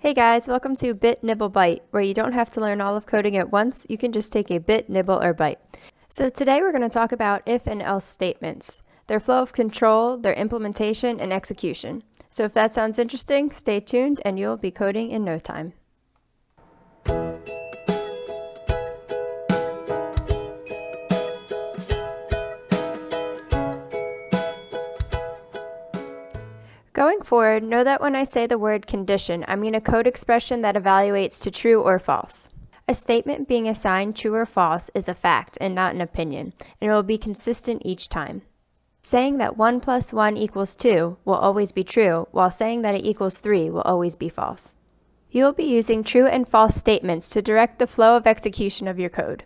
Hey guys, welcome to Bit, Nibble, Byte, where you don't have to learn all of coding at once, you can just take a bit, nibble, or byte. So today we're going to talk about if and else statements, their flow of control, their implementation, and execution. So if that sounds interesting, stay tuned and you'll be coding in no time. Going forward, know that when I say the word condition, I mean a code expression that evaluates to true or false. A statement being assigned true or false is a fact and not an opinion, and it will be consistent each time. Saying that 1 plus 1 equals 2 will always be true, while saying that it equals 3 will always be false. You will be using true and false statements to direct the flow of execution of your code.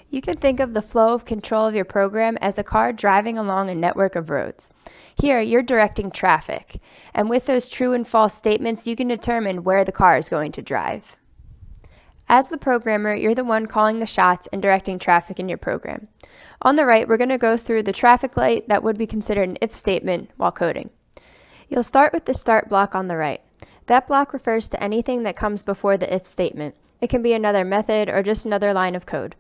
You can think of the flow of control of your program as a car driving along a network of roads. Here, you're directing traffic, and with those true and false statements, you can determine where the car is going to drive. As the programmer, you're the one calling the shots and directing traffic in your program. On the right, we're going to go through the traffic light that would be considered an if statement while coding. You'll start with the start block on the right. That block refers to anything that comes before the if statement. It can be another method or just another line of code.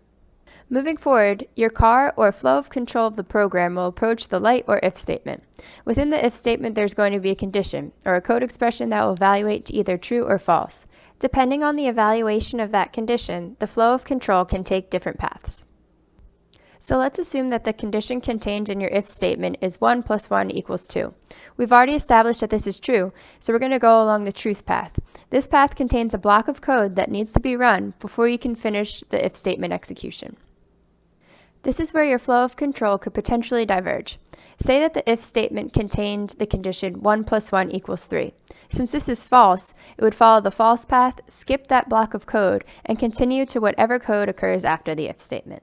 Moving forward, your car or flow of control of the program will approach the light or if statement. Within the if statement, there's going to be a condition, or a code expression that will evaluate to either true or false. Depending on the evaluation of that condition, the flow of control can take different paths. So let's assume that the condition contained in your if statement is 1 plus 1 equals 2. We've already established that this is true, so we're going to go along the truth path. This path contains a block of code that needs to be run before you can finish the if statement execution. This is where your flow of control could potentially diverge. Say that the if statement contained the condition 1 plus 1 equals 3. Since this is false, it would follow the false path, skip that block of code, and continue to whatever code occurs after the if statement.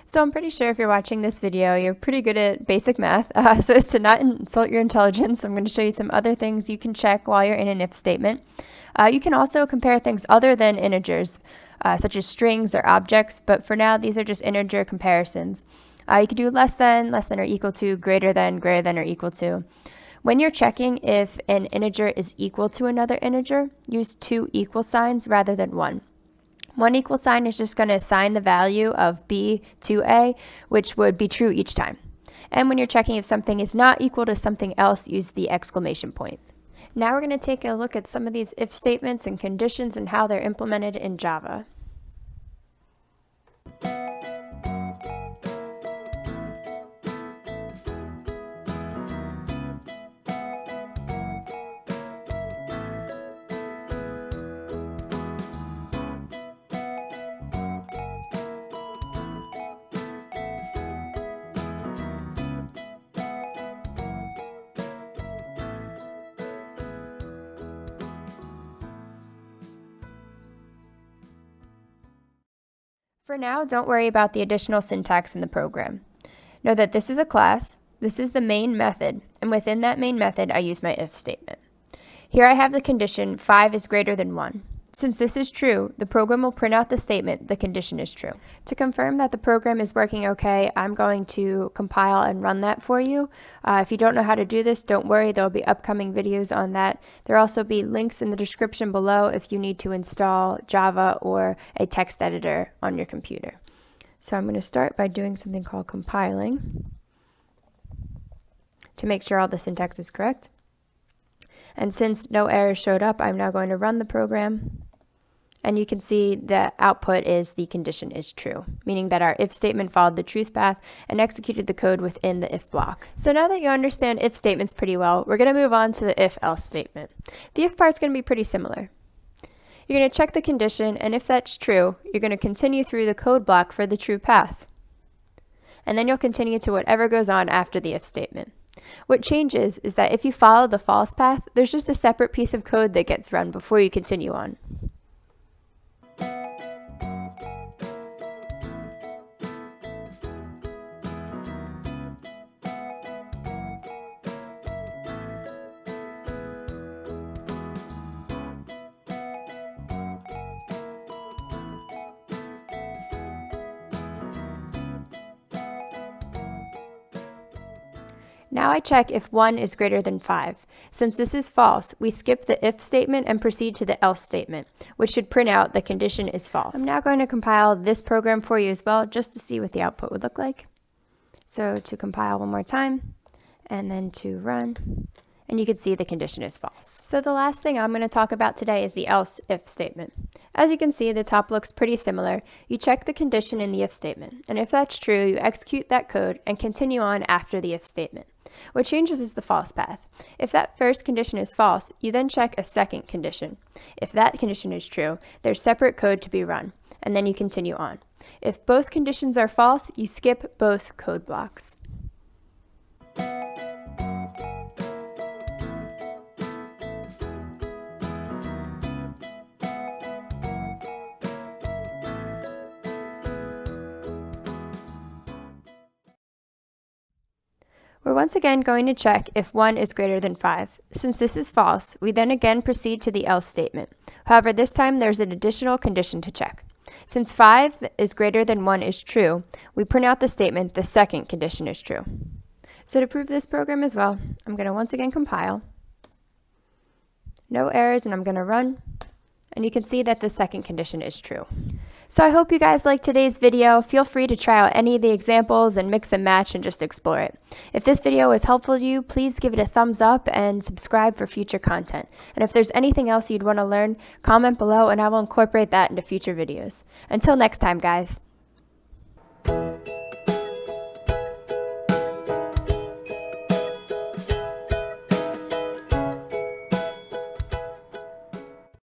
So I'm pretty sure if you're watching this video, you're pretty good at basic math. So as to not insult your intelligence, I'm going to show you some other things you can check while you're in an if statement. You can also compare things other than integers, such as strings or objects, but for now, these are just integer comparisons. You could do less than or equal to, greater than or equal to. When you're checking if an integer is equal to another integer, use 2 equal signs rather than 1. 1 equal sign is just going to assign the value of b to a, which would be true each time. And when you're checking if something is not equal to something else, use the exclamation point. Now we're going to take a look at some of these if statements and conditions and how they're implemented in Java. For now, don't worry about the additional syntax in the program. Know that this is a class, this is the main method, and within that main method, I use my if statement. Here I have the condition 5 is greater than 1. Since this is true, the program will print out the statement the condition is true. To confirm that the program is working okay, I'm going to compile and run that for you. If you don't know how to do this, don't worry, there will be upcoming videos on that. There will also be links in the description below if you need to install Java or a text editor on your computer. So I'm going to start by doing something called compiling to make sure all the syntax is correct. And since no errors showed up, I'm now going to run the program. And you can see the output is the condition is true, meaning that our if statement followed the truth path and executed the code within the if block. So now that you understand if statements pretty well, we're going to move on to the if-else statement. The if part's going to be pretty similar. You're going to check the condition, and if that's true, you're going to continue through the code block for the true path. And then you'll continue to whatever goes on after the if statement. What changes is that if you follow the false path, there's just a separate piece of code that gets run before you continue on. Now I check if 1 is greater than 5. Since this is false, we skip the if statement and proceed to the else statement, which should print out the condition is false. I'm now going to compile this program for you as well, just to see what the output would look like. So to compile one more time, and then to run, and you can see the condition is false. So the last thing I'm going to talk about today is the else if statement. As you can see, the top looks pretty similar. You check the condition in the if statement, and if that's true, you execute that code and continue on after the if statement. What changes is the false path. If that first condition is false, you then check a second condition. If that condition is true, there's separate code to be run, and then you continue on. If both conditions are false, you skip both code blocks. We're once again going to check if 1 is greater than 5. Since this is false, we then again proceed to the else statement. However, this time there's an additional condition to check. Since 5 is greater than 1 is true, we print out the statement the second condition is true. So to prove this program as well, I'm going to once again compile. No errors, and I'm going to run. And you can see that the second condition is true. So I hope you guys liked today's video. Feel free to try out any of the examples and mix and match and just explore it. If this video was helpful to you, please give it a thumbs up and subscribe for future content. And if there's anything else you'd want to learn, comment below and I will incorporate that into future videos. Until next time, guys.